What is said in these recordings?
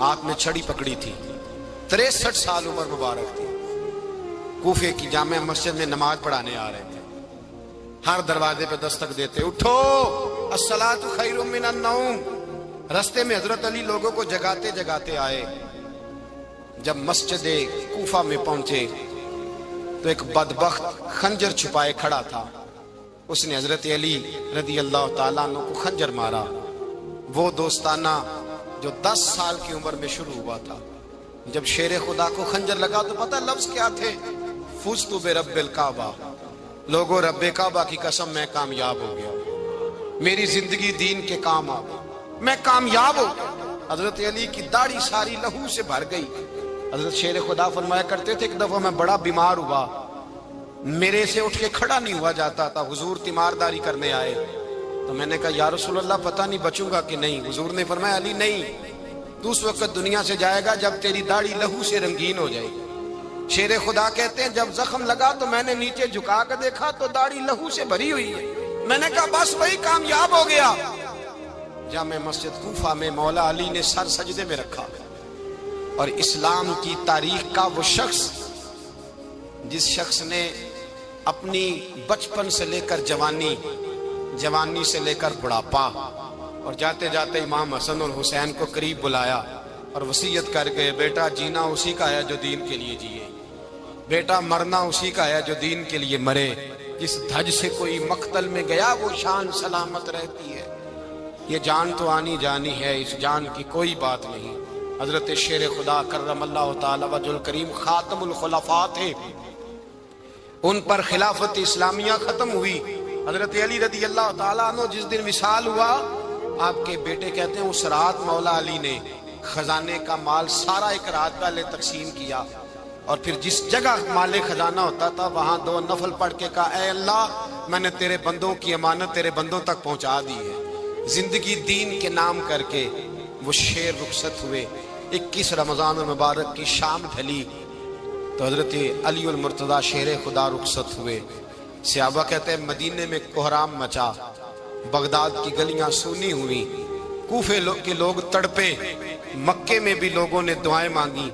ہاتھ میں چھڑی پکڑی تھی، 63 سال عمر مبارک تھی، کوفے کی جامع مسجد میں نماز پڑھانے آ رہے تھے۔ ہر دروازے پہ دستک دیتے، اٹھو الصلاۃ خیر من النوم۔ رستے میں حضرت علی لوگوں کو جگاتے جگاتے آئے۔ جب مسجد کوفہ میں پہنچے تو ایک بدبخت خنجر چھپائے کھڑا تھا، اس نے حضرت علی رضی اللہ تعالیٰ عنہ کو خنجر مارا۔ وہ دوستانہ جو 10 سال کی عمر میں شروع ہوا تھا، جب شیر خدا کو خنجر لگا تو پتہ لفظ کیا تھے؟ فزت برب الکعبہ، لوگوں رب کعبہ کی قسم میں کامیاب ہو گیا، میری زندگی دین کے کام آ گئی، میں کامیاب ہو گیا۔ حضرت علی کی داڑھی ساری لہو سے بھر گئی۔ حضرت شیر خدا فرمایا کرتے تھے، ایک دفعہ میں بڑا بیمار ہوا، میرے سے اٹھ کے کھڑا نہیں ہوا جاتا تھا، حضور تیمارداری کرنے آئے تو میں نے کہا یا رسول اللہ پتہ نہیں بچوں گا کہ نہیں۔ حضور نے فرمایا علی نہیں، تو اس وقت دنیا سے جائے گا جب تیری داڑھی لہو سے رنگین ہو جائے گی۔ شیر خدا کہتے ہیں جب زخم لگا تو میں نے نیچے جھکا کر دیکھا تو داڑھی لہو سے بھری ہوئی ہے، میں نے کہا بس وہی کامیاب ہو گیا۔ جامع مسجد کوفہ میں مولا علی نے سر سجدے میں رکھا، اور اسلام کی تاریخ کا وہ شخص جس شخص نے اپنی بچپن سے لے کر جوانی، جوانی سے لے کر بڑھاپا، اور جاتے جاتے امام حسن اور حسین کو قریب بلایا اور وصیت کر گئے، بیٹا جینا اسی کا ہے جو دین کے لیے جیے، بیٹا مرنا اسی کا ہے جو دین کے لیے مرے، جس دھج سے کوئی مقتل میں گیا وہ شان سلامت رہتی ہے، یہ جان تو آنی جانی ہے، اس جان کی کوئی بات نہیں۔ حضرت شیر خدا کرم اللہ تعالی وجہ الکریم خاتم الخلفاء تھے، ان پر خلافت اسلامیہ ختم ہوئی۔ حضرت علی رضی اللہ تعالیٰ عنہ جس دن وصال ہوا، آپ کے بیٹے کہتے ہیں اس رات مولا علی نے خزانے کا مال سارا ایک رات پہلے تقسیم کیا، اور پھر جس جگہ مال خزانہ ہوتا تھا وہاں 2 نفل پڑھ کے کہا اے اللہ میں نے تیرے بندوں کی امانت تیرے بندوں تک پہنچا دی ہے۔ زندگی دین کے نام کر کے وہ شیر رخصت ہوئے۔ 21 رمضان المبارک کی شام ڈھلی تو حضرت علی المرتضیٰ شیر خدا رخصت ہوئے۔ صحابہ کہتے ہیں مدینے میں کوہرام مچا، بغداد کی گلیاں سونی ہوئی، کوفے کے لوگ تڑپے، مکے میں بھی لوگوں نے دعائیں مانگی۔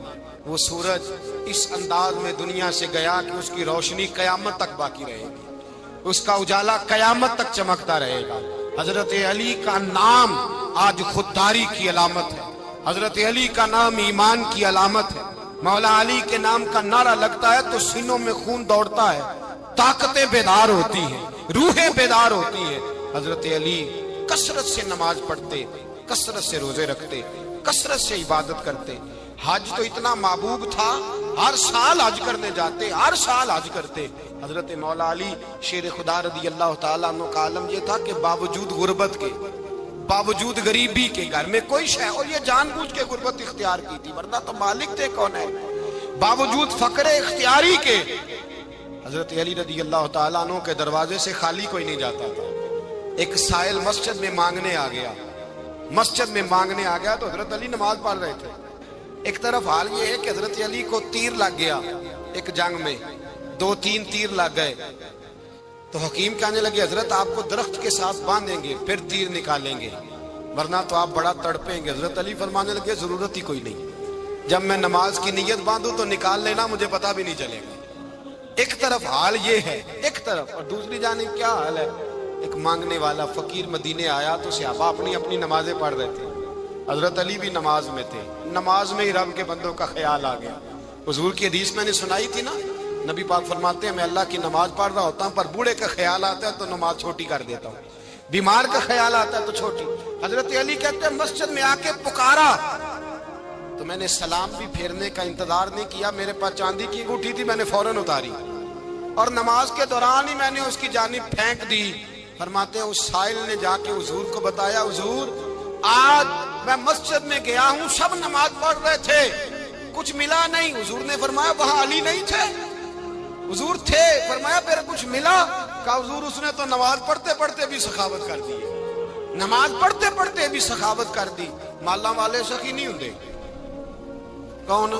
وہ سورج اس انداز میں دنیا سے گیا کہ اس کی روشنی قیامت تک باقی رہے گی، اس کا اجالا قیامت تک چمکتا رہے گا۔ حضرت علی کا نام آج خودداری کی علامت ہے، حضرت علی کا نام ایمان کی علامت ہے۔ مولا علی کے نام کا نعرہ لگتا ہے تو سینوں میں خون دوڑتا ہے، طاقتیں بیدار ہوتی ہیں، روحیں بیدار ہوتی ہیں۔ حضرت علی کثرت سے نماز پڑھتے، کثرت سے روزے رکھتے، کثرت سے عبادت کرتے۔ حج تو اتنا محبوب تھا، ہر سال حج کرنے جاتے، ہر سال حج کرتے۔ حضرت مولا علی شیر خدا رضی اللہ تعالیٰ عنہ کا عالم یہ تھا کہ باوجود غربت کے، باوجود غریبی کے، گھر میں کوئی شے، اور یہ جان بوجھ کے غربت اختیار کی تھی ورنہ تو مالک تھے کون ہے، باوجود فقر اختیاری کے حضرت علی رضی اللہ تعالیٰ عنہ کے دروازے سے خالی کوئی نہیں جاتا تھا۔ ایک سائل مسجد میں مانگنے آ گیا، مسجد میں مانگنے آ گیا تو حضرت علی نماز پڑھ رہے تھے۔ ایک طرف حال یہ ہے کہ حضرت علی کو تیر لگ گیا ایک جنگ میں، 2-3 تیر لگ گئے تو حکیم کہنے لگے حضرت آپ کو درخت کے ساتھ باندھیں گے پھر تیر نکالیں گے ورنہ تو آپ بڑا تڑپیں گے۔ حضرت علی فرمانے لگے ضرورت ہی کوئی نہیں، جب میں نماز کی نیت باندھوں تو نکال لینا، مجھے پتہ بھی نہیں چلے گا۔ ایک طرف حال یہ ہے، ایک طرف، اور دوسری جانب کیا حال ہے؟ ایک مانگنے والا فقیر مدینے آیا تو صحابہ اپنی اپنی نمازیں پڑھ رہے تھے، حضرت علی بھی نماز میں تھے، نماز میں ہی رب کے بندوں کا خیال آ گیا۔ حضور کی حدیث میں نے سنائی تھی نا، نبی پاک فرماتے ہیں میں اللہ کی نماز پڑھ رہا ہوتا ہوں پر بوڑھے کا خیال آتا ہے تو نماز چھوٹی کر دیتا ہوں، بیمار کا خیال آتا ہے تو چھوٹی۔ حضرت علی کہتے ہیں مسجد میں آ کے پکارا تو میں نے سلام بھی پھیرنے کا انتظار نہیں کیا، میرے پاس چاندی کی انگوٹھی تھی، میں نے فوراً اتاری اور نماز کے دوران ہی میں نے اس کی جانب پھینک دی۔ فرماتے ہیں اس سائل نے جا کے حضور کو بتایا حضور آج میں مسجد میں گیا ہوں، سب نماز پڑھ رہے تھے، کچھ ملا نہیں۔ حضور نے فرمایا وہاں علی نہیں تھے؟ حضور تھے۔ فرمایا پھر کچھ ملا؟ کہا حضور اس نے تو نماز پڑھتے پڑھتے بھی سخاوت کر دی ہے، نماز پڑھتے پڑھتے بھی سخاوت کر دی۔ مالاں والے سخی نہیں ہوندے، کون؟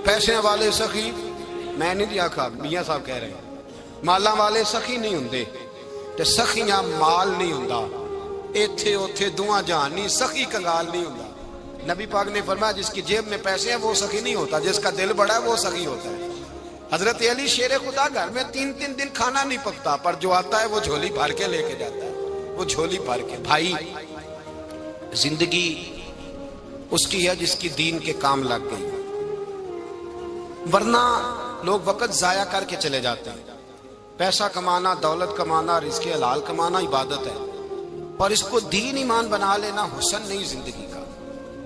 پیسے والے سخی میں نہیں دیا کھا، میاں صاحب کہہ رہے ہیں مالاں والے سخی نہیں ہوندے تے سخیاں مال نہیں ہوندا، ایتھے اوتھے دعا جہانی سخی کنگال نہیں ہوندا۔ نبی پاک نے فرمایا جس کی جیب میں پیسے ہیں وہ سخی نہیں ہوتا، جس کا دل بڑا ہے وہ سخی ہوتا ہے۔ حضرت علی شیر خدا گھر میں 3 دن کھانا نہیں پکتا، پر جو آتا ہے وہ جھولی بھر کے لے کے جاتا ہے، وہ جھولی بھر کے۔ بھائی زندگی اس کی ہے جس کی دین کے کام لگ گئی، ورنہ لوگ وقت ضائع کر کے چلے جاتے ہیں۔ پیسہ کمانا، دولت کمانا، رزق حلال کمانا عبادت ہے، پر اس کو دین ایمان بنا لینا حسن نہیں زندگی کا۔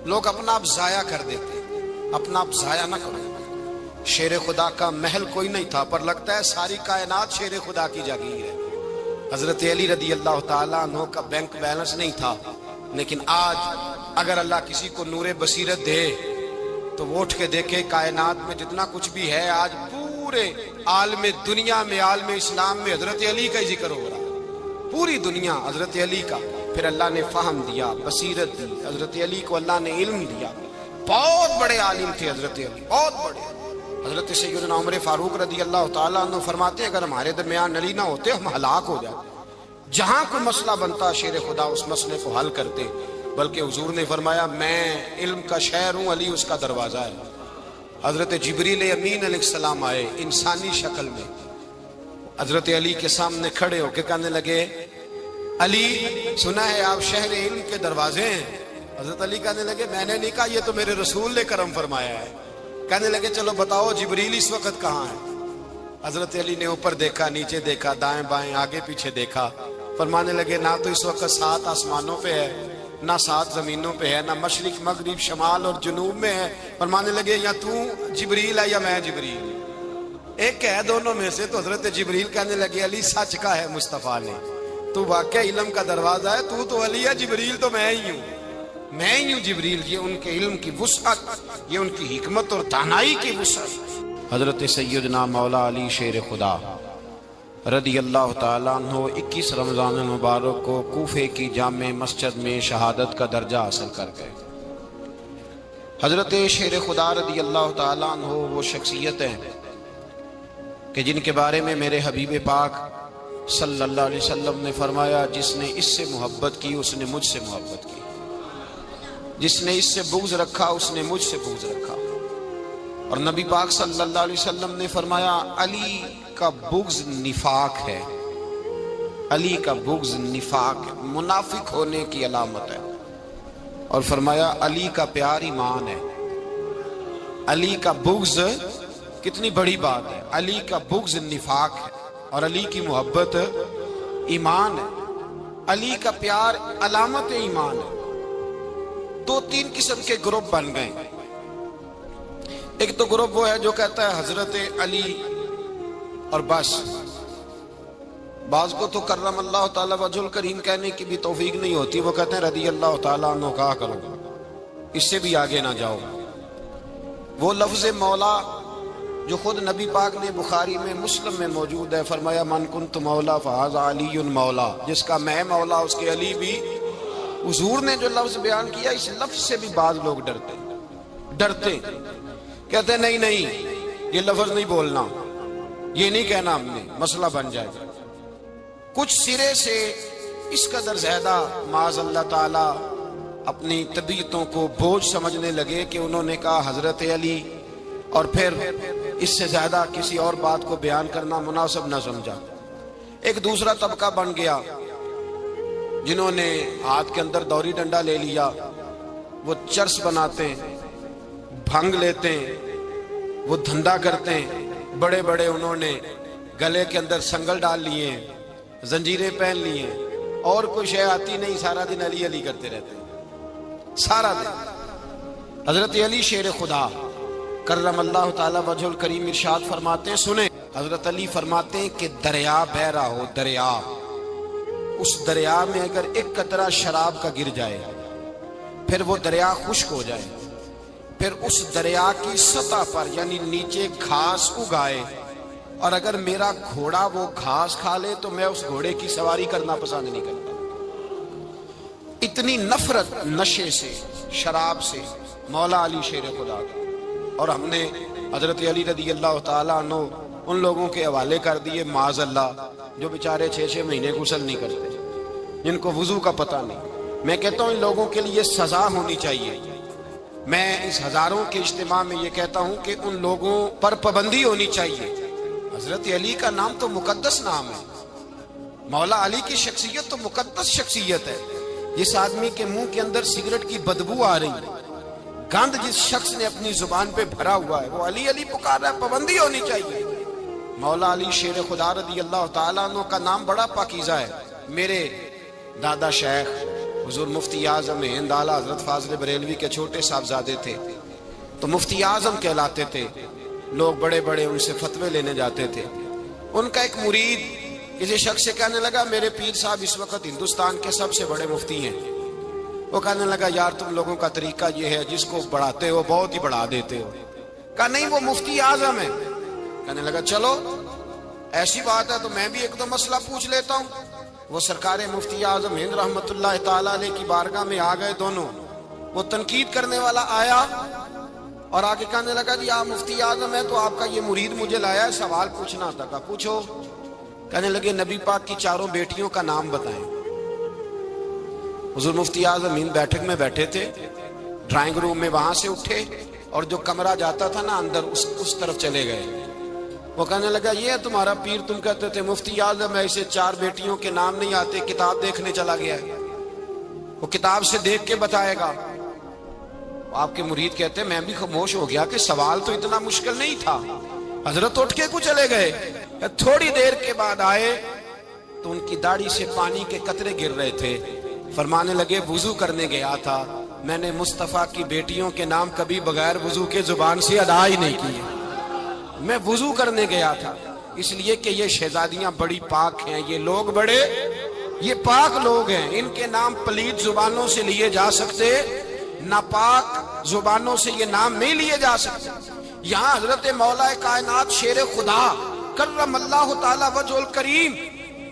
لوگ اپنا آپ ضائع کر دیتے، اپنا آپ ضائع نہ کرو۔ شیر خدا کا محل کوئی نہیں تھا، پر لگتا ہے ساری کائنات شیر خدا کی جاگیر ہے۔ حضرت علی رضی اللہ تعالیٰ عنہ کا بینک بیلنس نہیں تھا، لیکن آج اگر اللہ کسی کو نور بصیرت دے تو وہ اٹھ کے دیکھے کائنات میں جتنا کچھ بھی ہے، آج پورے عالم دنیا میں، عالم اسلام میں حضرت علی کا ہی ذکر ہو رہا ہے، پوری دنیا حضرت علی کا۔ پھر اللہ نے فہم دیا، بصیرت دی، حضرت علی کو اللہ نے علم دیا۔ بہت بڑے عالم تھے حضرت علی، بہت بڑے۔ حضرت سیدنا عمر فاروق رضی اللہ تعالیٰ عنہ فرماتے ہیں اگر ہمارے درمیان علی نہ ہوتے ہم ہلاک ہو جاتے، جہاں کوئی مسئلہ بنتا شیر خدا اس مسئلے کو حل کرتے، بلکہ حضور نے فرمایا میں علم کا شہر ہوں، علی اس کا دروازہ ہے۔ حضرت جبریل امین علیہ السلام آئے انسانی شکل میں، حضرت علی کے سامنے کھڑے ہو کے کہنے لگے علی سنا ہے آپ شہر علم کے دروازے ہیں۔ حضرت علی کہنے لگے میں نے نہیں کہا، یہ تو میرے رسول نے کرم فرمایا ہے۔ کہنے لگے چلو بتاؤ جبریل اس وقت کہاں ہے؟ حضرت علی نے اوپر دیکھا، نیچے دیکھا، دائیں بائیں آگے پیچھے دیکھا، فرمانے لگے نہ تو اس وقت 7 آسمانوں پہ ہے، نہ 7 زمینوں پہ ہے، نہ مشرق مغرب شمال اور جنوب میں ہے۔ فرمانے لگے یا تو جبریل ہے یا میں جبریل، ایک ہے دونوں میں سے۔ تو حضرت جبریل کہنے لگے علی سچ کا ہے مصطفیٰ نے، تو واقعہ علم کا دروازہ ہے، تو علی ہے، جبریل تو میں ہی ہوں، میں ہی ہوں جبریل۔ یہ ان کے علم کی وسعت، یہ ان کی حکمت اور دانائی کی وسعت۔ حضرت سیدنا مولا علی شیر خدا رضی اللہ تعالیٰ عنہ 21 رمضان المبارک کو کوفے کی جامع مسجد میں شہادت کا درجہ حاصل کر گئے۔ حضرت شیر خدا رضی اللہ تعالیٰ عنہ وہ شخصیت ہیں کہ جن کے بارے میں میرے حبیب پاک صلی اللہ علیہ وسلم نے فرمایا جس نے اس سے محبت کی اس نے مجھ سے محبت کی، جس نے اس سے بغض رکھا اس نے مجھ سے بغض رکھا۔ اور نبی پاک صلی اللہ علیہ وسلم نے فرمایا علی کا بغض نفاق ہے، علی کا بغض نفاق ہے، منافق ہونے کی علامت ہے۔ اور فرمایا علی کا پیار ایمان ہے، علی کا بغض کتنی بڑی بات ہے، علی کا بغض نفاق ہے اور علی کی محبت ایمان ہے، علی کا پیار علامت ایمان ہے۔ 2-3 قسم کے گروپ بن گئے۔ ایک تو گروپ وہ ہے جو کہتا ہے حضرت علی اور بس، بعض کو تو کرم اللہ تعالیٰ وجہ الکریم کہنے کی بھی توفیق نہیں ہوتی، وہ کہتے ہیں رضی اللہ تعالیٰ عنہ کہا کرو، اس سے بھی آگے نہ جاؤ۔ وہ لفظ مولا جو خود نبی پاک نے بخاری میں مسلم میں موجود ہے، فرمایا من کنت مولا فہذا علی مولا، جس کا میں مولا اس کے علی بھی۔ حضور نے جو لفظ بیان کیا اس لفظ سے بھی بعض لوگ ڈرتے کہتے ہیں نہیں یہ لفظ نہیں بولنا، یہ نہیں کہنا، ہم نے مسئلہ بن جائے گا۔ کچھ سرے سے اس قدر زیادہ معاذ اللہ تعالی اپنی طبیعتوں کو بوجھ سمجھنے لگے کہ انہوں نے کہا حضرت علی، اور پھر اس سے زیادہ کسی اور بات کو بیان کرنا مناسب نہ سمجھا۔ ایک دوسرا طبقہ بن گیا جنہوں نے ہاتھ کے اندر دوری ڈنڈا لے لیا، وہ چرس بناتے ہیں، بھنگ لیتے ہیں، وہ دھندا کرتے ہیں، بڑے بڑے انہوں نے گلے کے اندر سنگل ڈال لیے ہیں، زنجیریں پہن لی ہیں، اور کوئی شے آتی نہیں، سارا دن علی علی کرتے رہتے ہیں سارا دن۔ حضرت علی شیر خدا کرم اللہ تعالی وجہ الکریم ارشاد فرماتے ہیں، سنیں، حضرت علی فرماتے ہیں کہ دریا بہ رہا ہو، دریا، اس دریا میں اگر ایک قطرہ شراب کا گر جائے پھر وہ دریا خشک ہو جائے، پھر اس دریا کی سطح پر یعنی نیچے گھاس اگائے، اور اگر میرا گھوڑا وہ گھاس کھا لے تو میں اس گھوڑے کی سواری کرنا پسند نہیں کرتا۔ اتنی نفرت نشے سے، شراب سے مولا علی شیر خدا کا۔ اور ہم نے حضرت علی رضی اللہ تعالیٰ عنہ ان لوگوں کے حوالے کر دیے معاذ اللہ جو بیچارے 6 مہینے غسل نہیں کرتے، جن کو وضو کا پتہ نہیں۔ میں کہتا ہوں ان لوگوں کے لیے سزا ہونی چاہیے، میں اس ہزاروں کے اجتماع میں یہ کہتا ہوں کہ ان لوگوں پر پابندی ہونی چاہیے. حضرت علی کا نام تو مقدس نام ہے. مولا علی کی شخصیت تو مقدس شخصیت ہے. جس آدمی کے منہ کے اندر سگریٹ کی بدبو آ رہی ہے، گند جس شخص نے اپنی زبان پہ بھرا ہوا ہے، وہ علی علی پکار رہا ہے. پابندی ہونی چاہیے. مولا علی شیر خدا رضی اللہ تعالیٰ عنہ کا نام بڑا پاکیزہ ہے. میرے دادا شیخ حضور مفتی اعظم ہند اعلیٰ حضرت فاضل بریلوی کے چھوٹے صاحبزادے تھے، تو مفتی اعظم کہلاتے تھے. لوگ بڑے بڑے ان سے فتوے لینے جاتے تھے. ان کا ایک مرید کسی شخص سے کہنے لگا میرے پیر صاحب اس وقت ہندوستان کے سب سے بڑے مفتی ہیں. وہ کہنے لگا یار تم لوگوں کا طریقہ یہ ہے جس کو بڑھاتے ہو بہت ہی بڑھا دیتے ہو. کہا نہیں وہ مفتی اعظم ہے. کہنے لگا چلو ایسی بات ہے تو میں بھی ایک دو مسئلہ پوچھ لیتا ہوں. وہ سرکار مفتی اعظم ہند رحمت اللہ تعالیٰ علیہ کی بارگاہ میں آ گئے دونوں. وہ تنقید کرنے والا آیا اور آگے کہنے لگا جی آپ مفتی اعظم ہے تو آپ کا یہ مرید مجھے لایا ہے سوال پوچھنا تھا. کہا پوچھو. کہنے لگے نبی پاک کی چاروں بیٹیوں کا نام بتائیں. حضور مفتی اعظم ہند بیٹھک میں بیٹھے تھے، ڈرائنگ روم میں وہاں سے اٹھے اور جو کمرہ جاتا تھا نا اندر اس طرف چلے گئے. وہ کہنے لگا یہ ہے تمہارا پیر، تم کہتے تھے مفتی اعظم ہے اسے چار بیٹیوں کے نام نہیں آتے، کتاب دیکھنے چلا گیا ہے، وہ کتاب سے دیکھ کے بتائے گا. آپ کے مرید کہتے ہیں میں بھی خاموش ہو گیا کہ سوال تو اتنا مشکل نہیں تھا. حضرت اٹھ کے کو چلے گئے. تھوڑی دیر کے بعد آئے تو ان کی داڑھی سے پانی کے قطرے گر رہے تھے. فرمانے لگے وضو کرنے گیا تھا، میں نے مصطفیٰ کی بیٹیوں کے نام کبھی بغیر وضو کے زبان سے ادا ہی نہیں کیے. میں وضو کرنے گیا تھا اس لیے کہ یہ شہزادیاں بڑی پاک ہیں، یہ لوگ بڑے یہ پاک لوگ ہیں، ان کے نام پلید زبانوں سے لیے جا سکتے، ناپاک زبانوں سے یہ نام نہیں لیے جا سکتے. یہاں حضرت مولا کائنات شیر خدا کرم اللہ تعالی وجہ الکریم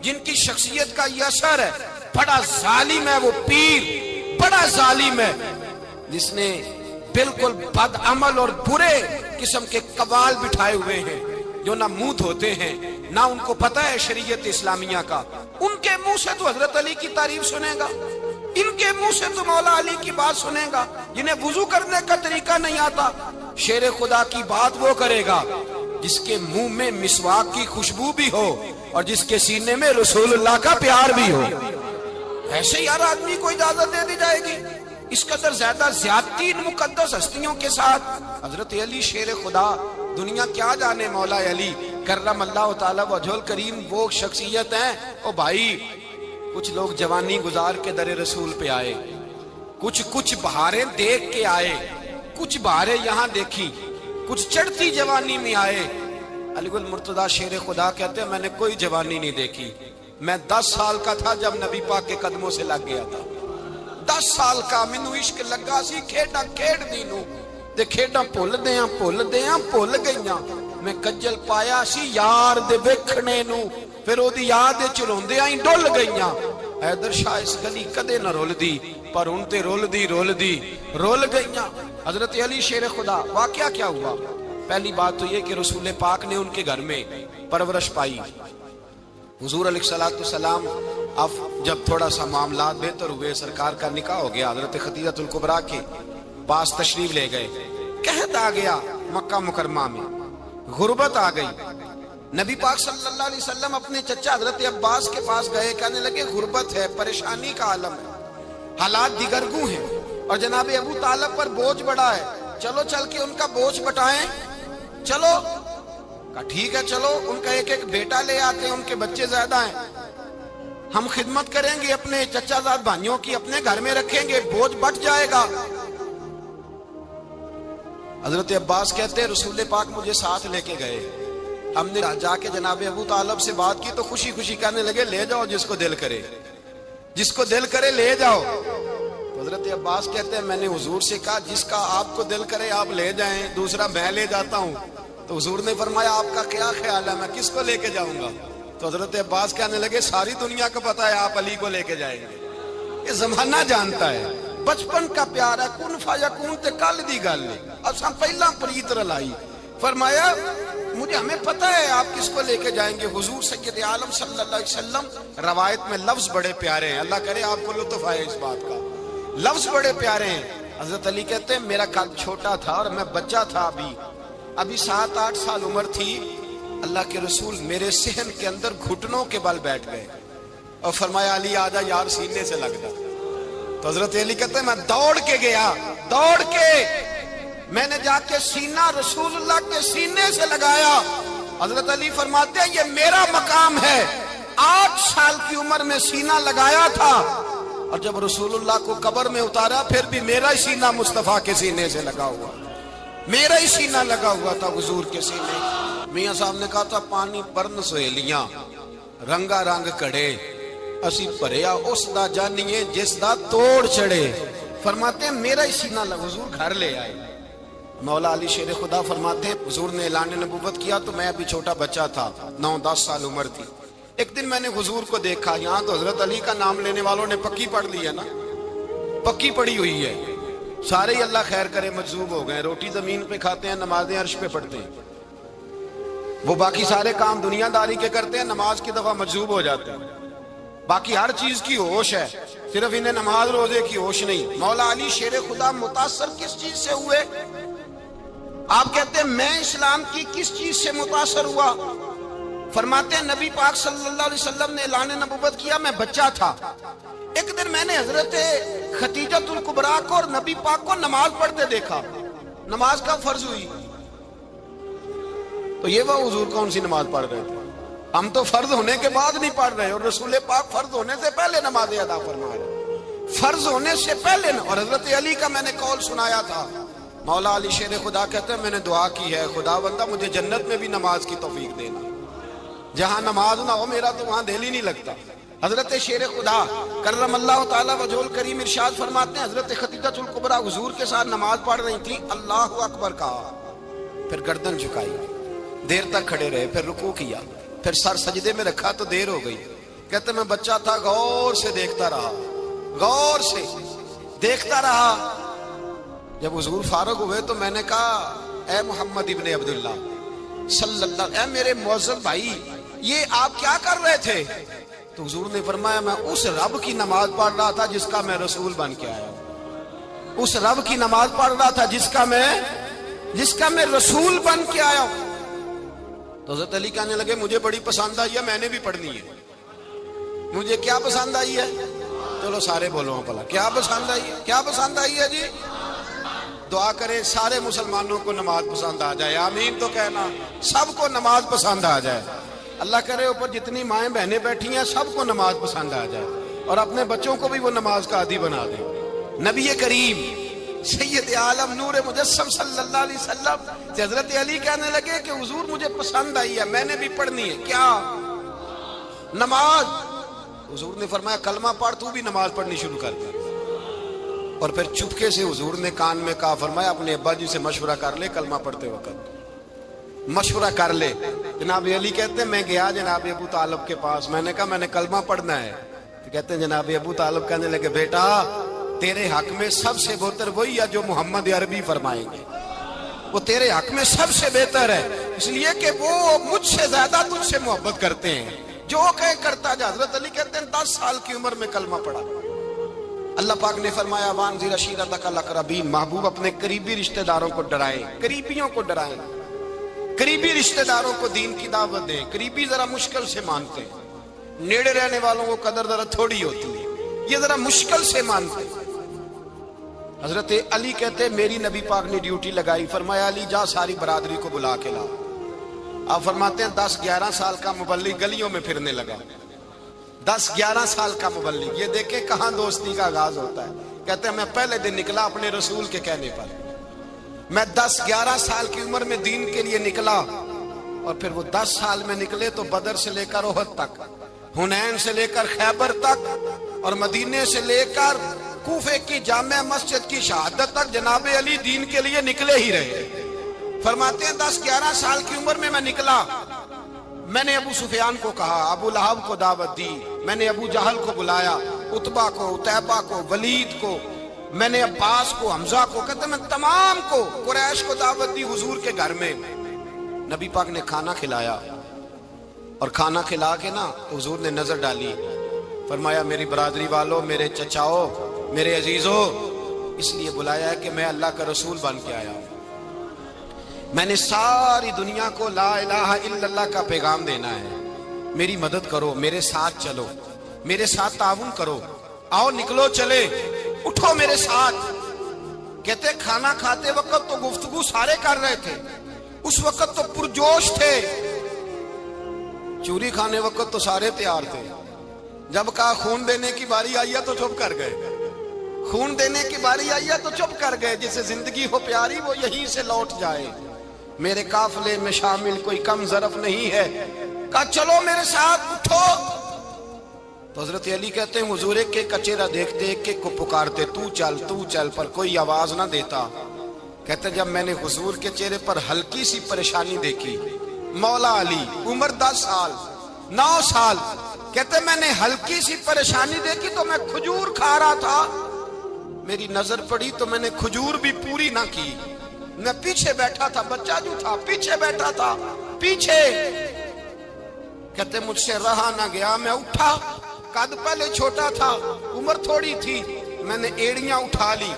جن کی شخصیت کا یہ اثر ہے، بڑا ظالم ہے وہ پیر، بڑا ظالم ہے جس نے بالکل بد عمل اور برے قسم کے قوال بٹھائے ہوئے ہیں جو نہ منہ دھوتے ہیں نہ ان کو پتہ ہے شریعت اسلامیہ کا. ان کے منہ سے تو حضرت علی کی تعریف سنے گا، ان کے منہ سے تو مولا علی کی بات سنے گا. جنہیں وضو کرنے کا طریقہ نہیں آتا، شیر خدا کی بات وہ کرے گا جس کے منہ میں مسواک کی خوشبو بھی ہو اور جس کے سینے میں رسول اللہ کا پیار بھی ہو. ایسے یار آدمی کو اجازت دے دی جائے گی؟ اس قدر زیادہ زیادتی ان مقدس ہستیوں کے ساتھ. حضرت علی شیر خدا، دنیا کیا جانے مولا علی کرم اللہ تعالی وجہ الکریم وہ شخصیت ہیں. او بھائی کچھ لوگ جوانی گزار کے در رسول پہ آئے، کچھ بہاریں دیکھ کے آئے، کچھ بہاریں یہاں دیکھی، کچھ چڑھتی جوانی میں آئے. علی گل مرتضیٰ شیر خدا کہتے ہیں میں نے کوئی جوانی نہیں دیکھی. میں 10 سال کا تھا جب نبی پاک کے قدموں سے لگ گیا تھا. 10 سال کا مینو عشق لگا سی، کھیڈا کھیڈ دی نو تے کھیڈا بھول گئیاں. میں کجل پایا سی یار دے ویکھنے نو، پھر او دی یاد وچ روندیاں ہی ڈل گئیاں. حیدر شاہ اس گلی کدے نہ رول دی پر ہن تے رول دی رول گئیاں. حضرت علی شیر خدا واقعہ کیا ہوا؟ پہلی بات تو یہ کہ رسول پاک نے ان کے گھر میں پرورش پائی. حضور علیہ السلام اب جب تھوڑا سا معاملات بہتر ہوئے، سرکار کا نکاح ہو گیا، حضرت خدیجہ الکبریٰ کے پاس تشریف لے گئے. قحط آ گیا مکہ مکرمہ میں، غربت آ گئی. نبی پاک صلی اللہ علیہ وسلم اپنے چچا حضرت عباس کے پاس گئے، کہنے لگے غربت ہے، پریشانی کا عالم ہے، حالات دیگرگوں ہیں اور جناب ابو طالب پر بوجھ بڑا ہے، چلو چل کے ان کا بوجھ بٹائیں. چلو کہا ٹھیک ہے چلو، ان کا ایک بیٹا لے آتے ہیں، ان کے بچے زیادہ ہیں، ہم خدمت کریں گے اپنے چچا زاد بھائیوں کی، اپنے گھر میں رکھیں گے، بوجھ بٹ جائے گا. حضرت عباس کہتے ہیں رسول پاک مجھے ساتھ لے کے گئے. ہم نے جا کے جناب ابو طالب سے بات کی تو خوشی خوشی کہنے لگے لے جاؤ جس کو دل کرے لے جاؤ. حضرت عباس کہتے ہیں میں نے حضور سے کہا جس کا آپ کو دل کرے آپ لے جائیں، دوسرا میں لے جاتا ہوں. تو حضور نے فرمایا آپ کا کیا خیال ہے میں کس کو لے کے جاؤں گا؟ تو حضرت عباس کہنے لگے ساری دنیا کو پتا ہے آپ علی کو لے کے جائیں گے، یہ زمانہ جانتا ہے، بچپن کا پیار ہے، کن فیکون تے کل دی گل ہے، اساں پہلا پریت رلائی. فرمایا ہمیں پتہ ہے آپ کس کو لے کے جائیں گے. حضور سید عالم صلی اللہ علیہ وسلم، روایت میں لفظ بڑے پیارے ہیں، اللہ کرے آپ کو لطف آئے اس بات کا، لفظ بڑے پیارے ہیں. حضرت علی کہتے ہیں میرا قد چھوٹا تھا اور میں بچہ تھا، ابھی 7-8 سال عمر تھی، اللہ کے رسول میرے صحن کے اندر گھٹنوں کے بل بیٹھ گئے اور فرمایا علی آجا یار سینے سے لگ جا۔ تو حضرت علی کہتے ہیں میں دوڑ کے گیا، دوڑ کے میں نے جا کے سینہ رسول اللہ کے سینے سے لگایا۔ حضرت علی فرماتے ہیں یہ میرا مقام ہے، 8 سال کی عمر میں سینہ لگایا تھا اور جب رسول اللہ کو قبر میں اتارا پھر بھی میرا ہی سینہ مصطفیٰ کے سینے سے لگا ہوا، میرا ہی سینہ لگا ہوا تھا حضور کے سینے۔ میاں صاحب نے کہا تھا پانی پرن سہیلیاں رنگا رنگ کڑے اسی بھریا اس دا جانیے جس دا توڑ چڑھے۔ فرماتے ہیں میرا ہی سینہ لگا، حضور گھر لے آئے۔ مولا علی شیر خدا فرماتے ہیں حضور نے اعلان نبوت کیا تو میں ابھی چھوٹا بچہ تھا، 9-10 سال عمر تھی۔ ایک دن میں نے حضور کو دیکھا، یہاں تو حضرت علی کا نام لینے والوں نے پکی پڑھ لی ہے نا، پکی پڑھی ہوئی ہے، سارے ہی اللہ خیر کرے مجذوب ہو گئے، روٹی زمین پہ کھاتے ہیں، نمازیں عرش پہ پڑھتے ہیں، وہ باقی سارے کام دنیا داری کے کرتے ہیں، نماز کی دفعہ مجذوب ہو جاتے ہیں، باقی ہر چیز کی ہوش ہے، صرف انہیں نماز روزے کی ہوش نہیں۔ مولا علی شیر خدا متاثر کس چیز سے ہوئے؟ آپ کہتے ہیں میں اسلام کی کس چیز سے متاثر ہوا؟ فرماتے ہیں نبی پاک صلی اللہ علیہ وسلم نے اعلان نبوت کیا، میں بچہ تھا، ایک دن میں نے حضرت خدیجۃ الکبریٰ کو اور نبی پاک کو نماز پڑھتے دیکھا، نماز کا فرض ہوئی تو یہ وہ حضور کون سی نماز پڑھ رہے تھے؟ ہم تو فرض ہونے کے بعد نہیں پڑھ رہے اور رسول پاک فرض ہونے سے پہلے نمازیں ادا فرما رہے، فرض ہونے سے پہلے۔ اور حضرت علی کا میں نے قول سنایا تھا، مولا علی شیر خدا کہتے ہیں میں نے دعا کی ہے خدا بندہ مجھے جنت میں بھی نماز کی توفیق دینا، جہاں نماز نہ ہو میرا تو وہاں دل ہی نہیں لگتا۔ حضرت شیر خدا کرم اللہ تعالیٰ وجہ الکریم ارشاد فرماتے ہیں حضرت خدیجۃ الکبریٰ حضور کے ساتھ نماز پڑھ رہی تھی، اللہ اکبر کہا، پھر گردن جھکائی، دیر تک کھڑے رہے، پھر رکوع کیا، پھر سر سجدے میں رکھا تو دیر ہو گئی۔ کہتے میں بچہ تھا، غور سے دیکھتا رہا، غور سے دیکھتا رہا۔ جب حضور فارغ ہوئے تو میں نے کہا اے محمد ابن عبداللہ صلی اللہ، اے میرے معزز بھائی یہ آپ کیا کر رہے تھے؟ تو حضور نے فرمایا میں اس رب کی نماز پڑھ رہا تھا جس کا میں رسول بن کے آیا ہوں، اس رب کی نماز پڑھ رہا تھا جس کا میں رسول بن کے آیا ہوں۔ تو حضرت علی کہنے لگے مجھے بڑی پسند آئی ہے، میں نے بھی پڑھنی ہے۔ مجھے کیا پسند آئی ہے؟ چلو سارے بولو پلا کیا پسند آئی ہے؟ کیا پسند آئی ہے جی؟ دعا کرے سارے مسلمانوں کو نماز پسند آ جائے، آمین تو کہنا، سب کو نماز پسند آ جائے۔ اللہ کرے اوپر جتنی مائیں بہنیں بیٹھی ہیں سب کو نماز پسند آ جائے اور اپنے بچوں کو بھی وہ نماز کا عادی بنا دے۔ نبی کریم سید عالم نور مجسم صلی اللہ علیہ وسلم سے حضرت علی کہنے لگے کہ حضور مجھے پسند آئی ہے، میں نے بھی پڑھنی ہے، کیا؟ نماز۔ حضور نے فرمایا کلمہ پڑھ، تو بھی نماز پڑھنی شروع کر دی۔ اور پھر چپکے سے حضور نے کان میں کہا، فرمایا اپنے ابا جی سے مشورہ کر لے، کلمہ پڑھتے وقت مشورہ کر لے۔ جناب علی کہتے ہیں میں گیا جناب ابو طالب کے پاس، میں نے کہا میں نے کلمہ پڑھنا ہے، تو کہتے ہیں جناب ابو طالب کہنے لگے بیٹا تیرے حق میں سب سے بہتر وہی ہے جو محمد عربی فرمائیں گے، وہ تیرے حق میں سب سے بہتر ہے، اس لیے کہ وہ مجھ سے زیادہ تجھ سے محبت کرتے ہیں، جو کہیں کرتا جا۔ حضرت علی کہتے ہیں 10 سال کی عمر میں کلمہ پڑھا۔ اللہ پاک نے فرمایا وانذر عشیرتک الاقربین، محبوب اپنے قریبی رشتہ داروں کو ڈرائیں، قریبیوں کو ڈرائیں، قریبی رشتہ داروں کو دین کی دعوت دیں۔ قریبی ذرا مشکل سے مانتے ہیں، نیڑے رہنے والوں کو قدر ذرا تھوڑی ہوتی ہے، یہ ذرا مشکل سے مانتے ہیں۔ حضرت علی کہتے میری نبی پاک نے ڈیوٹی لگائی، فرمایا علی جا ساری برادری کو بلا کے لا۔ آپ فرماتے ہیں 10-11 سال کا مبلغ گلیوں میں پھرنے لگا، 10-11 سال کا مبلغ، یہ دیکھیں کہاں دوستی کا آغاز ہوتا ہے۔ کہتے ہیں میں پہلے دن نکلا اپنے رسول کے کہنے پر، میں 10-11 سال کی عمر میں دین کے لیے نکلا، اور پھر وہ 10 سال میں نکلے تو بدر سے لے کر احد تک، حنین سے لے کر خیبر تک، اور مدینے سے لے کر کوفے کی جامع مسجد کی شہادت تک جناب علی دین کے لیے نکلے ہی رہے۔ فرماتے ہیں 10-11 سال کی عمر میں نکلا، میں نے ابو سفیان کو کہا، ابو لہب کو دعوت دی، میں نے ابو جہل کو بلایا، عتبہ کو، عتیبہ کو، ولید کو، میں نے عباس کو، حمزہ کو، کہتے میں تمام کو، قریش کو دعوت دی حضور کے گھر میں۔ نبی پاک نے کھانا کھلایا، اور کھانا کھلا کے نا تو حضور نے نظر ڈالی، فرمایا میری برادری والوں، میرے چچاؤ، میرے عزیزوں، اس لیے بلایا ہے کہ میں اللہ کا رسول بن کے آیا ہوں، میں نے ساری دنیا کو لا الہ الا اللہ کا پیغام دینا ہے، میری مدد کرو، میرے ساتھ چلو، میرے ساتھ تعاون کرو، آؤ نکلو چلے، اٹھو میرے ساتھ۔ کہتے کھانا کھاتے وقت تو گفتگو سارے کر رہے تھے، اس وقت تو پرجوش تھے، چوری کھانے وقت تو سارے تیار تھے، جب کہا خون دینے کی باری آئی ہے تو چپ کر گئے، خون دینے کی باری آئی ہے تو چپ کر گئے، جسے زندگی ہو پیاری وہ یہیں سے لوٹ جائے، میرے قافلے میں شامل کوئی کم ظرف نہیں ہے، کہا چلو میرے ساتھ اٹھو۔ تو حضرت علی کہتے ہیں حضور ایک ایک کا چہرہ دیکھتے ایک ایک کو پکارتے تو چل، پر کوئی آواز نہ دیتا۔ کہتے جب میں نے حضور کے چہرے پر ہلکی سی پریشانی دیکھی، مولا علی عمر 10 سال 9 سال، کہتے میں نے ہلکی سی پریشانی دیکھی تو میں کھجور کھا رہا تھا، میری نظر پڑی تو میں نے کھجور بھی پوری نہ کی، میں پیچھے بیٹھا تھا، بچہ جو تھا پیچھے بیٹھا تھا، پیچھے۔ کہتے مجھ سے رہا نہ گیا، میں اٹھا، قد پہلے چھوٹا تھا، عمر تھوڑی تھی، میں نے ایڑیاں اٹھا لی،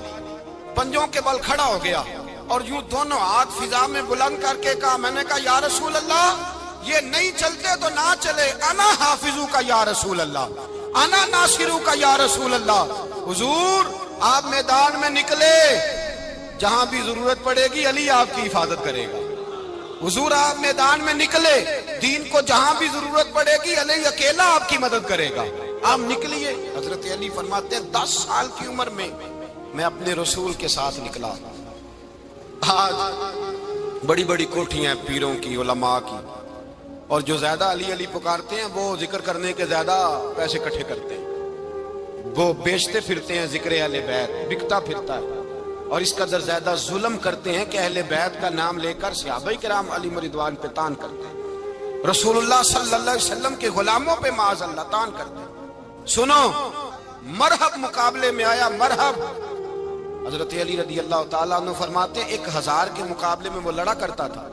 پنجوں کے بل کھڑا ہو گیا اور یوں دونوں ہاتھ فضا میں بلند کر کے کہا، میں نے کہا یا رسول اللہ یہ نہیں چلتے تو نہ چلے، انا حافظو کا یا رسول اللہ، انا ناصرو کا یا رسول اللہ۔ حضور آپ میدان میں نکلے، جہاں بھی ضرورت پڑے گی علی آپ کی حفاظت کرے گا، حضور آپ میدان میں نکلے، دین کو جہاں بھی ضرورت پڑے گی علی اکیلا آپ کی مدد کرے گا، آپ نکلیے۔ حضرت علی فرماتے ہیں 10 سال کی عمر میں میں اپنے رسول کے ساتھ نکلا۔ آج بڑی بڑی کوٹھیاں پیروں کی، علماء کی، اور جو زیادہ علی علی پکارتے ہیں وہ ذکر کرنے کے زیادہ پیسے اکٹھے کرتے ہیں، وہ بیچتے پھرتے ہیں ذکر اہل بیت، بکتا پھرتا ہے، اور اس قدر زیادہ ظلم کرتے ہیں کہ اہل بیت کا نام لے کر صحابہ کرام علی رضوان پہ تان کرتے ہیں، رسول اللہ صلی اللہ علیہ وسلم کے غلاموں پہ معاذ اللہ تان کرتے ہیں۔ سنو، مرحب مقابلے میں آیا، مرحب۔ حضرت علی رضی اللہ تعالیٰ عنہ فرماتے ہیں 1000 کے مقابلے میں وہ لڑا کرتا تھا،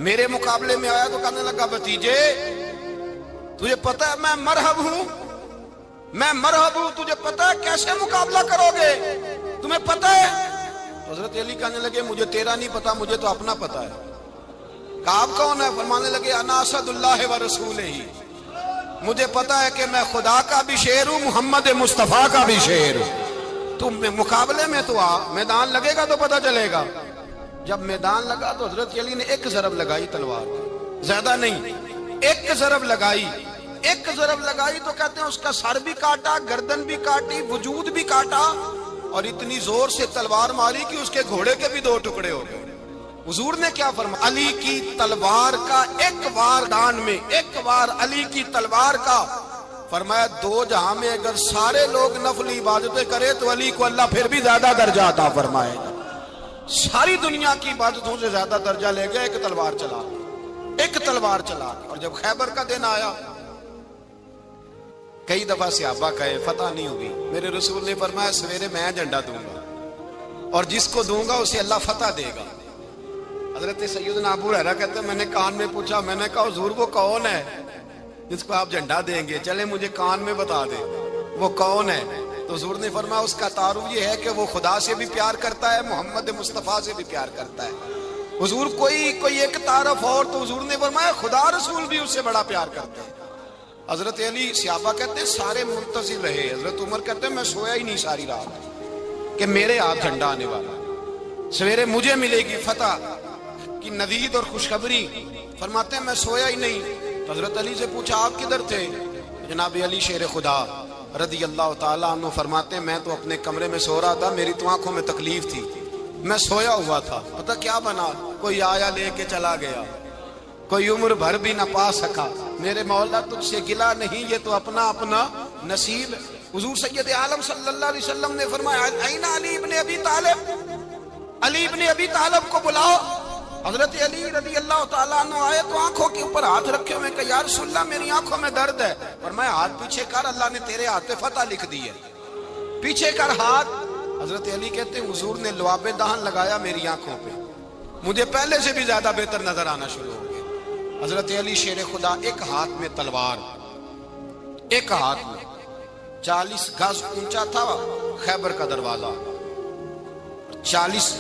میرے مقابلے میں آیا تو کہنے لگا بھتیجے تجھے پتہ ہے میں مرحب ہوں، میں مرحب ہوں، تجھے پتہ ہے کیسے مقابلہ کرو گے، تمہیں پتہ ہے؟ حضرت علی کہنے لگے مجھے تیرا نہیں پتا، مجھے تو اپنا پتا ہے۔ کہا آپ کون ہے؟ فرمانے لگے انا اسد اللہ و رسولہ، مجھے پتا ہے کہ میں خدا کا بھی شیر ہوں، محمد مصطفیٰ کا بھی شیر ہوں، تم مقابلے میں تو آ، میدان لگے گا تو پتہ چلے گا۔ جب میدان لگا تو حضرت علی نے ایک ضرب لگائی تلوار، زیادہ نہیں، ایک ضرب لگائی، ایک ضرب لگائی تو کہتے ہیں اس کا سر بھی کاٹا، گردن بھی کاٹی، وجود بھی کاٹا، اور اتنی زور سے تلوار ماری کہ اس کے گھوڑے کے بھی 2 ٹکڑے ہو گئے۔ حضور نے کیا فرمایا؟ علی کی تلوار کا ایک وار دان میں، ایک وار علی کی تلوار کا، فرمایا 2 جہاں میں اگر سارے لوگ نفل عبادتیں کرے تو علی کو اللہ پھر بھی زیادہ درجہ عطا فرمائے گا، ساری دنیا کی عبادتوں سے زیادہ درجہ لے گیا ایک تلوار چلا، ایک تلوار چلا۔ اور جب خیبر کا دن آیا، کئی دفعہ صحابہ کہے فتح نہیں ہوگی، میرے رسول نے فرمایا سویرے میں جھنڈا دوں گا اور جس کو دوں گا اسے اللہ فتح دے گا۔ حضرت سیدنا ابو ہریرہ کہتے ہیں میں نے کان میں پوچھا، میں نے کہا حضور وہ کون ہے جس کو آپ جھنڈا دیں گے؟ چلے مجھے کان میں بتا دے وہ کون ہے۔ تو حضور نے فرمایا اس کا تعارف یہ ہے کہ وہ خدا سے بھی پیار کرتا ہے، محمد مصطفیٰ سے بھی پیار کرتا ہے۔ حضور کوئی ایک تعارف اور، تو حضور نے فرمایا خدا رسول بھی اس سے بڑا پیار کرتا ہے۔ حضرت علی صحابہ کہتے ہیں سارے منتظر رہے، حضرت عمر کہتے ہیں میں سویا ہی نہیں ساری رات کہ میرے ہاتھ جھنڈا آنے والا، سویرے مجھے ملے گی فتح کی نوید اور خوشخبری۔ فرماتے ہیں میں سویا ہی نہیں۔ حضرت علی سے پوچھا آپ کدھر تھے؟ جناب علی شیر خدا رضی اللہ تعالیٰ عنہ فرماتے ہیں میں تو اپنے کمرے میں سو رہا تھا، میری تو آنکھوں میں تکلیف تھی، میں سویا ہوا تھا، پتہ کیا بنا، کوئی آیا لے کے چلا گیا، کوئی عمر بھر بھی نہ پا سکا، میرے مولا تجھ سے گلا نہیں، یہ تو اپنا اپنا نصیب ہے۔ حضور سید عالم صلی اللہ علیہ وسلم نے فرمایا این علی ابن ابی طالب، علی ابن ابی طالب کو بلاؤ۔ حضرت علی رضی اللہ تعالیٰ عنہ آئے تو آنکھوں کے اوپر ہاتھ رکھے ہوئے کہ یا رسول اللہ میری آنکھوں میں درد ہے، فرمایا ہاتھ پیچھے کر، اللہ نے تیرے ہاتھ پہ فتح لکھ دی ہے، پیچھے کر ہاتھ۔ حضرت علی کہتے ہیں حضور نے لعاب دہن لگایا میری آنکھوں پہ، مجھے پہلے سے بھی زیادہ بہتر نظر آنا شروع ہو گیا۔ حضرت علی شیر خدا ایک ہاتھ میں تلوار، ایک ہاتھ میں 40 گز اونچا تھا خیبر کا دروازہ، 40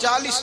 40।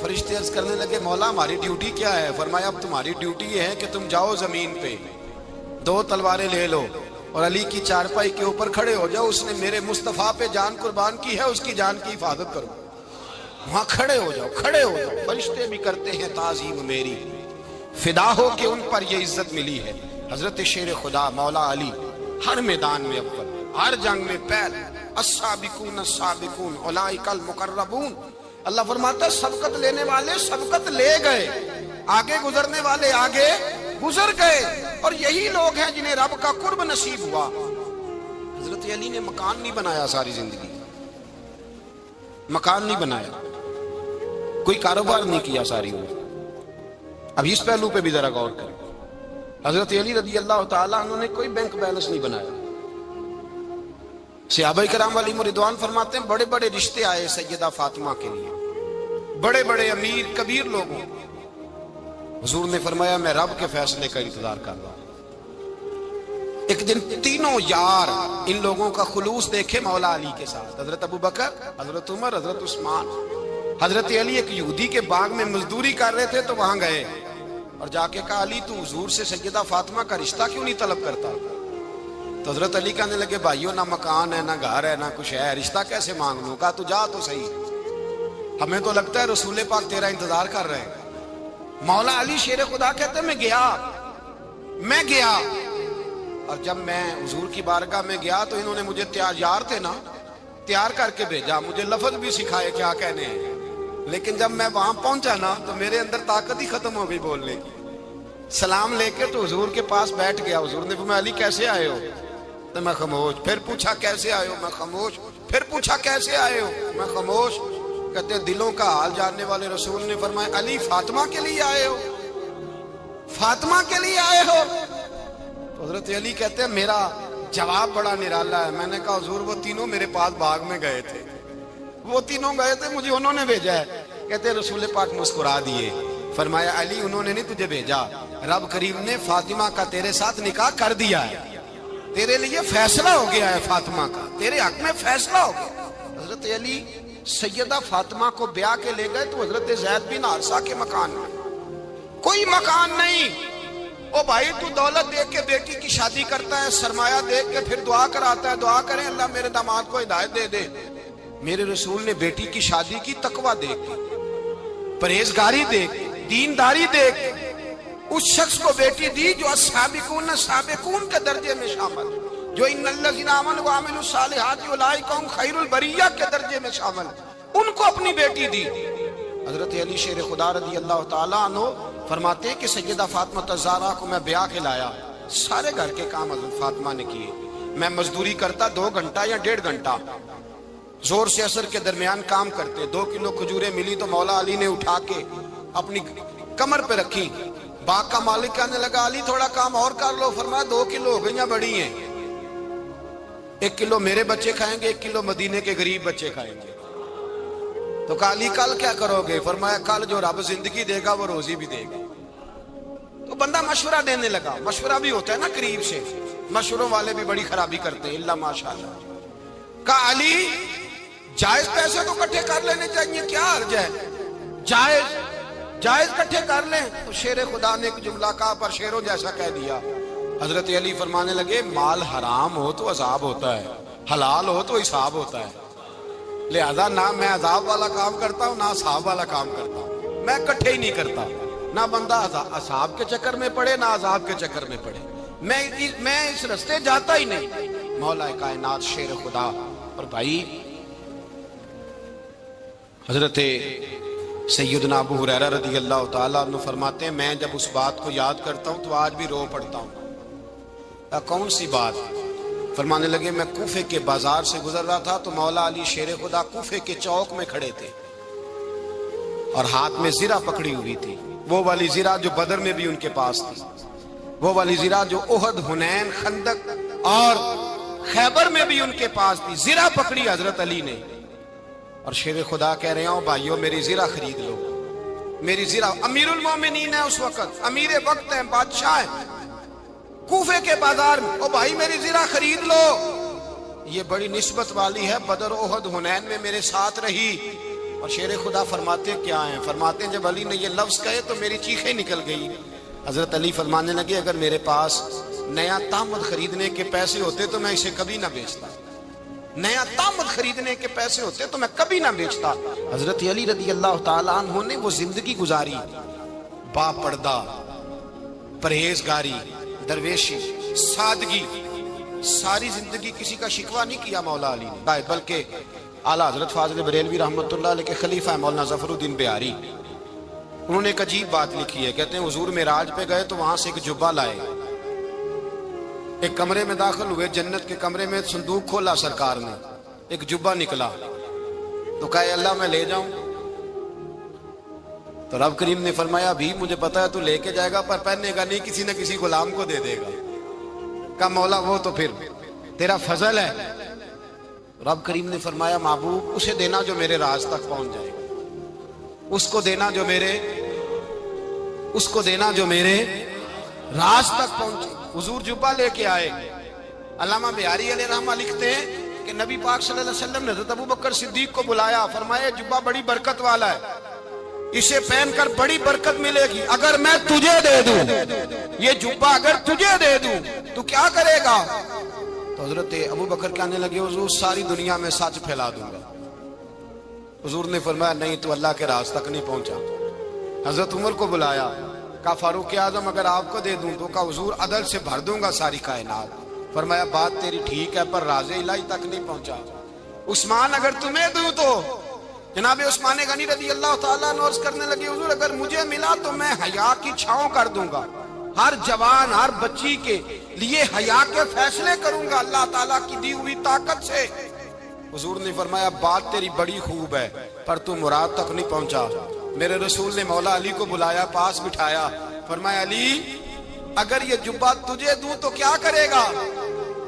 فرشتے عرض کرنے لگے مولا ہماری ڈیوٹی کیا ہے؟ فرمایا اب تمہاری ڈیوٹی یہ ہے کہ تم جاؤ زمین پہ 2 تلواریں لے لو اور علی کی چارپائی کے اوپر کھڑے ہو جاؤ، اس نے میرے مصطفیٰ پہ جان قربان کی ہے، اس کی جان کی حفاظت کرو۔ وہاں کھڑے ہو جاؤ، کھڑے ہو جاؤ۔ فرشتے بھی کرتے ہیں تعظیم میری، فدا ہو کہ ان پر یہ عزت ملی ہے۔ حضرت شیر خدا مولا علی ہر میدان میں اول، ہر جنگ میں پہل۔ السابقون السابقون اولئک المقربون، اللہ فرماتا ہے سبقت لینے والے سبقت لے گئے، آگے گزرنے والے آگے گزر گئے، اور یہی لوگ ہیں جنہیں رب کا قرب نصیب ہوا۔ حضرت علی نے مکان نہیں بنایا، ساری زندگی مکان نہیں بنایا، کوئی کاروبار نہیں کیا ساری عمر۔ اب اس پہلو پہ بھی ذرا غور کریں، حضرت علی رضی اللہ تعالیٰ عنہ نے کوئی بینک بیلنس نہیں بنایا۔ صحابہ کرام علیہم رضوان فرماتے ہیں بڑے بڑے رشتے آئے سیدہ فاطمہ کے لیے، بڑے بڑے امیر کبیر لوگوں، حضور نے فرمایا میں رب کے فیصلے کا انتظار کر رہا ہوں۔ ایک دن تینوں یار ان لوگوں کا خلوص دیکھے مولا علی کے ساتھ، حضرت ابو بکر، حضرت عمر، حضرت عثمان۔ حضرت علی ایک یہودی کے باغ میں مزدوری کر رہے تھے تو وہاں گئے اور جا کے کہا علی تو حضور سے سیدہ فاطمہ کا رشتہ کیوں نہیں طلب کرتا؟ تو حضرت علی کہنے لگے بھائیو نہ مکان ہے نہ گھر ہے نہ کچھ ہے، رشتہ کیسے مانگ لوں؟ کہا تو جا تو صحیح، ہمیں تو لگتا ہے رسول پاک تیرا انتظار کر رہے ہیں۔ مولا علی شیر خدا کہتے ہیں میں گیا اور جب میں حضور کی بارگاہ میں گیا تو انہوں نے مجھے یار تھے نا، تیار کر کے بھیجا، مجھے لفظ بھی سکھائے کیا کہنے ہیں، لیکن جب میں وہاں پہنچا نا تو میرے اندر طاقت ہی ختم ہو گئی بولنے کی۔ سلام لے کے تو حضور کے پاس بیٹھ گیا، حضور نے فرمایا علی کیسے آئے ہو؟ تو میں خاموش، پھر پوچھا کیسے آئے ہو؟ میں خاموش، پھر پوچھا کیسے آئے ہو؟ میں خاموش۔ کہتے ہیں دلوں کا حال جاننے والے رسول نے فرمایا علی فاطمہ کے لیے آئے ہو؟ فاطمہ کے لیے آئے ہو؟ تو حضرت علی کہتے ہیں میرا جواب بڑا نرالا ہے۔ میں نے کہا حضور وہ تینوں میرے پاس باغ میں گئے تھے، وہ تینوں گئے تھے، مجھے انہوں نے بھیجا ہے۔ کہتے ہیں رسول پاک مسکرا دیے، فرمایا علی انہوں نے نہیں تجھے بھیجا، رب کریم نے فاطمہ کا تیرے ساتھ نکاح کر دیا ہے، تیرے لیے فیصلہ ہو گیا ہے، فاطمہ کا تیرے حق میں فیصلہ ہو گیا۔ حضرت علی سیدہ فاطمہ کو بیاہ کے لے گئے تو حضرت زید بن حارثہ کے مکان میں کوئی مکان نہیں۔ او بھائی تو دولت دیکھ کے بیٹی کی شادی کرتا ہے، سرمایہ دیکھ کے پھر دعا کراتا ہے، دعا کریں اللہ میرے داماد کو ہدایت دے دے۔ میرے رسول نے بیٹی کی شادی کی تقوی دیکھ کے، پرہیزگاری دیکھ کے، دینداری دیکھ کے اس شخص کو بیٹی دی جو السابقون السابقون کے درجے میں شامل، جو ان الذین آمنوا وعملوا الصالحات اولئک هم خیر البریہ کے درجے میں شامل، ان کو اپنی بیٹی دی۔ حضرت علی شیر خدا رضی اللہ تعالیٰ عنہ فرماتے ہیں کہ سیدہ فاطمہ الزہرا کو میں بیاہ کے لایا، سارے گھر کے کام حضرت فاطمہ نے کیے، میں مزدوری کرتا 2 گھنٹہ یا 1.5 گھنٹہ، زور سے عصر کے درمیان کام کرتے، 2 کلو کھجوریں ملی تو مولا علی نے اٹھا کے اپنی کمر پہ رکھی۔ باغ کا مالک کہنے لگا علی تھوڑا کام اور کر لو، فرمایا 2 کلو ہو گئیں بڑی ہیں، 1 کلو میرے بچے کھائیں گے، 1 کلو مدینے کے غریب بچے کھائیں گے۔ تو کہا علی کل کیا کرو گے؟ فرمایا کل جو رب زندگی دے گا وہ روزی بھی دے گا۔ تو بندہ مشورہ دینے لگا، مشورہ بھی ہوتا ہے نا قریب سے، مشوروں والے بھی بڑی خرابی کرتے ہیں اللہ ماشاءاللہ۔ کہا علی جائز پیسے تو کٹھے کر لینے چاہیے، کیا حرج ہے، جائز کٹھے کر لیں۔ تو شیر خدا نے ایک جملہ کہا پر شیروں جیسا کہہ دیا۔ حضرت علی فرمانے لگے مال حرام ہو تو عذاب ہوتا ہے، حلال ہو تو حساب ہوتا ہے، لہذا نہ میں عذاب والا کام کرتا ہوں نہ حساب والا کام کرتا ہوں، میں کٹھے ہی نہیں کرتا، نہ بندہ عذاب کے چکر میں پڑے نہ عذاب کے چکر میں پڑے، میں اس رستے جاتا ہی نہیں۔ مولا کائنات شیر خدا۔ اور بھائی حضرت سیدنا ابو ہریرہ رضی اللہ تعالیٰ عنہ فرماتے ہیں میں جب اس بات کو یاد کرتا ہوں تو آج بھی رو پڑتا ہوں۔ کون سی بات؟ فرمانے لگے میں کوفے کے بازار سے گزر رہا تھا تو مولا علی شیر خدا کوفے کے چوک میں کھڑے تھے اور ہاتھ میں زرہ پکڑی ہوئی تھی، وہ والی زرہ جو بدر میں بھی ان کے پاس تھی، وہ والی زرہ جو احد، حنین، خندق اور خیبر میں بھی ان کے پاس تھی۔ زرہ پکڑی حضرت علی نے اور شیر خدا کہہ رہے ہوں بھائیو میری زرہ خرید لو، میری زرہ۔ امیر المومنین ہے اس وقت، امیر وقت ہیں، بادشاہ ہیں کوفے کے بازار میں، او بھائی میری زرہ خرید لو، یہ بڑی نسبت والی ہے، بدر احد حنین میں میرے ساتھ رہی، اور شیر خدا فرماتے کیا ہیں؟ فرماتے ہیں جب علی نے یہ لفظ کہے تو میری چیخیں نکل گئی۔ حضرت علی فرمانے لگے اگر میرے پاس نیا طامت خریدنے کے پیسے ہوتے تو میں اسے کبھی نہ بیچتا، نیا طامت خریدنے کے پیسے ہوتے تو میں کبھی نہ بیچتا۔ حضرت علی رضی اللہ تعالیٰ عنہ نے وہ زندگی گزاری، با پردہ، پرہیزگاری، درویشی، سادگی، ساری زندگی کسی کا شکوہ نہیں کیا مولا علی نے، بلکہ اعلیٰ حضرت فاضل بریلوی رحمۃ اللہ علیہ کے خلیفہ مولانا ظفر الدین بہاری، انہوں نے ایک عجیب بات لکھی ہے۔ کہتے ہیں حضور معراج پہ گئے تو وہاں سے ایک جبہ لائے، ایک کمرے میں داخل ہوئے، جنت کے کمرے میں صندوق کھولا سرکار نے، ایک جبہ نکلا تو کہا اللہ میں لے جاؤں؟ تو رب کریم نے فرمایا بھی مجھے پتا ہے تو لے کے جائے گا پر پہننے گا نہیں، کسی نہ کسی غلام کو دے دے گا۔ کہا مولا وہ تو پھر تیرا فضل ہے۔ رب کریم نے فرمایا محبوب اسے دینا جو میرے راز تک پہنچ جائے، اس کو دینا جو میرے راز تک پہنچے۔ حضور جبہ لے کے آئے۔ علامہ بہاری علیہ رحمہ لکھتے ہیں کہ نبی پاک صلی اللہ علیہ وسلم نے حضرت ابوبکر صدیق کو بلایا، فرمایا جبہ بڑی برکت والا ہے، اسے پہن کر بڑی برکت ملے گی، اگر میں تجھے دے دوں یہ جبہ، اگر تجھے دے دوں تو کیا کرے گا؟ تو حضرت ابوبکر کہنے لگے حضور ساری دنیا میں سچ پھیلا دوں گا۔ حضور نے فرمایا نہیں تو اللہ کے راز تک نہیں پہنچا۔ حضرت عمر کو بلایا، کہا فاروق اعظم اگر آپ کو دے دوں تو کہا حضور عدل سے بھر دوں گا ساری کائنات۔ فرمایا بات تیری ٹھیک ہے پر راز الہی تک نہیں پہنچا۔ عثمان اگر تمہیں دوں تو جناب عثمان غنی رضی اللہ تعالیٰ عنہ عرض کرنے لگے حضور اگر مجھے ملا تو میں حیا کی چھاؤں کر دوں گا، ہر جوان ہر بچی کے لیے حیا کے فیصلے کروں گا اللہ تعالیٰ کی دی ہوئی طاقت سے۔ حضور نے فرمایا بات تیری بڑی خوب ہے پر تو مراد تک نہیں پہنچا۔ میرے رسول نے مولا علی کو بلایا، پاس بٹھایا، فرمایا علی اگر یہ جبہ تجھے دوں تو کیا کرے گا؟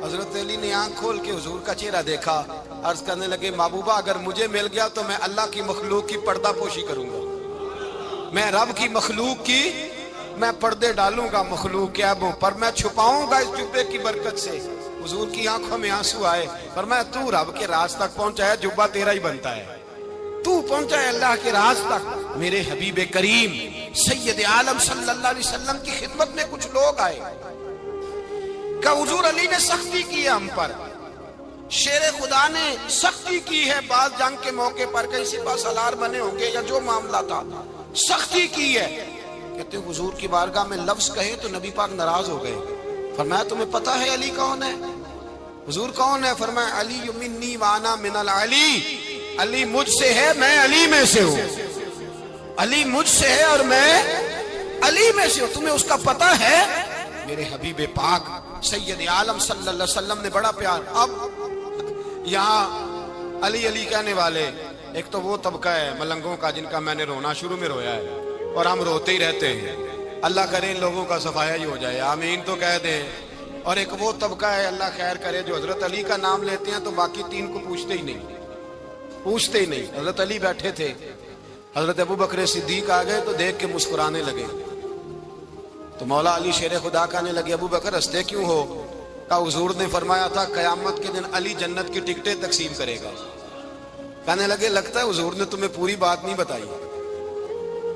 حضرت علی نے آنکھ کھول کے حضور کا چہرہ دیکھا، عرض کرنے لگے محبوبہ اگر مجھے مل گیا تو میں اللہ کی مخلوق کی پردہ پوشی کروں گا، میں رب کی مخلوق کی میں پردے ڈالوں گا مخلوق کے عیبوں پر، میں چھپاؤں گا اس جبے کی برکت سے۔ حضور کی آنکھوں میں آنسو آئے، فرمایا تو رب کے راز تک پہنچا ہے، جبہ تیرا ہی بنتا ہے، تو پہنچا ہے اللہ کے راز تک۔ میرے حبیب کریم سید عالم صلی اللہ علیہ وسلم کی خدمت میں کچھ لوگ آئے کہ حضور علی نے سختی کی ہے ہم پر، شیر خدا نے سختی کی ہے، بعض جنگ کے موقع پر کہیں سپاہ سالار بنے ہوں گے یا جو معاملہ تھا سختی کی ہے۔ کہتے ہیں حضور کی بارگاہ میں لفظ کہے تو نبی پاک ناراض ہو گئے۔ فرمایا تمہیں پتہ ہے علی کون ہے؟ حضور کون ہے؟ فرمایا علی منی وانا من العلی، علی مجھ سے ہے میں علی میں سے ہوں، علی مجھ سے ہے اور میں علی میں سے ہوں، تمہیں اس کا پتہ ہے؟ میرے حبیب پاک سید عالم صلی اللہ علیہ وسلم نے بڑا پیار۔ اب یہاں علی علی کہنے والے ایک تو وہ طبقہ ہے ملنگوں کا جن کا میں نے رونا شروع میں رویا ہے اور ہم روتے ہی رہتے ہیں، اللہ کرے ان لوگوں کا صفایا ہی ہو جائے، آمین تو کہہ دیں۔ اور ایک وہ طبقہ ہے اللہ خیر کرے جو حضرت علی کا نام لیتے ہیں تو باقی تین کو پوچھتے ہی نہیں۔ حضرت علی بیٹھے تھے، حضرت ابوبکر صدیق آ گئے تو دیکھ کے مسکرانے لگے، تو مولا علی شیر خدا کہنے لگے ابوبکر ہنستے کیوں ہو؟ کہا حضور نے فرمایا تھا قیامت کے دن علی جنت کی ٹکٹیں تقسیم کرے گا۔ کہنے لگے لگتا ہے حضور نے تمہیں پوری بات نہیں بتائی۔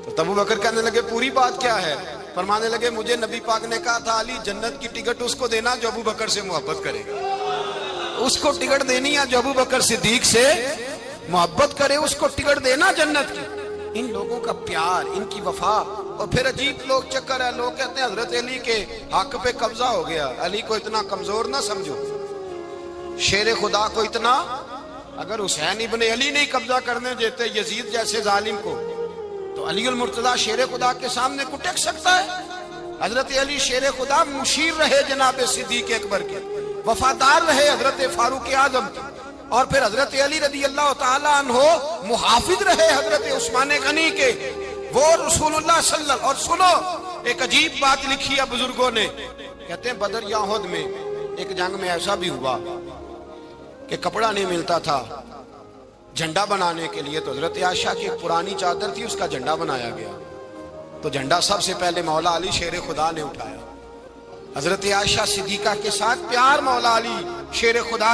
تو ابوبکر کہنے لگے پوری بات کیا ہے؟ فرمانے لگے مجھے نبی پاک نے کہا تھا علی جنت کی ٹکٹ اس کو دینا جو ابوبکر سے محبت کرے گا، اس کو ٹکٹ دینی ہے جو ابوبکر صدیق سے محبت کرے، اس کو ٹکٹ دینا جنت کی۔ ان لوگوں کا پیار، ان کی وفا، اور پھر عجیب لوگ چکر ہے، لوگ کہتے ہیں حضرت علی کے حق پہ قبضہ ہو گیا، علی کو اتنا کمزور نہ سمجھو، شیر خدا کو اتنا، اگر حسین ابن علی نہیں قبضہ کرنے دیتے یزید جیسے ظالم کو تو علی المرتضیٰ شیر خدا کے سامنے کو ٹک سکتا ہے؟ حضرت علی شیر خدا مشیر رہے جناب صدیق اکبر کے، وفادار رہے حضرت فاروق اعظم کے، اور پھر حضرت علی رضی اللہ تعالیٰ عنہ محافظ رہے حضرت عثمان غنی کے، وہ رسول اللہ صلی اللہ علیہ وسلم۔ اور سنو ایک عجیب بات لکھی ہے بزرگوں نے، کہتے ہیں بدر یا احد میں ایک جنگ میں ایسا بھی ہوا کہ کپڑا نہیں ملتا تھا جھنڈا بنانے کے لیے، تو حضرت عائشہ کی ایک پرانی چادر تھی اس کا جھنڈا بنایا گیا، تو جھنڈا سب سے پہلے مولا علی شیر خدا نے اٹھایا۔ حضرت عائشہ صدیقہ کے ساتھ پیار مولا علی شیر خدا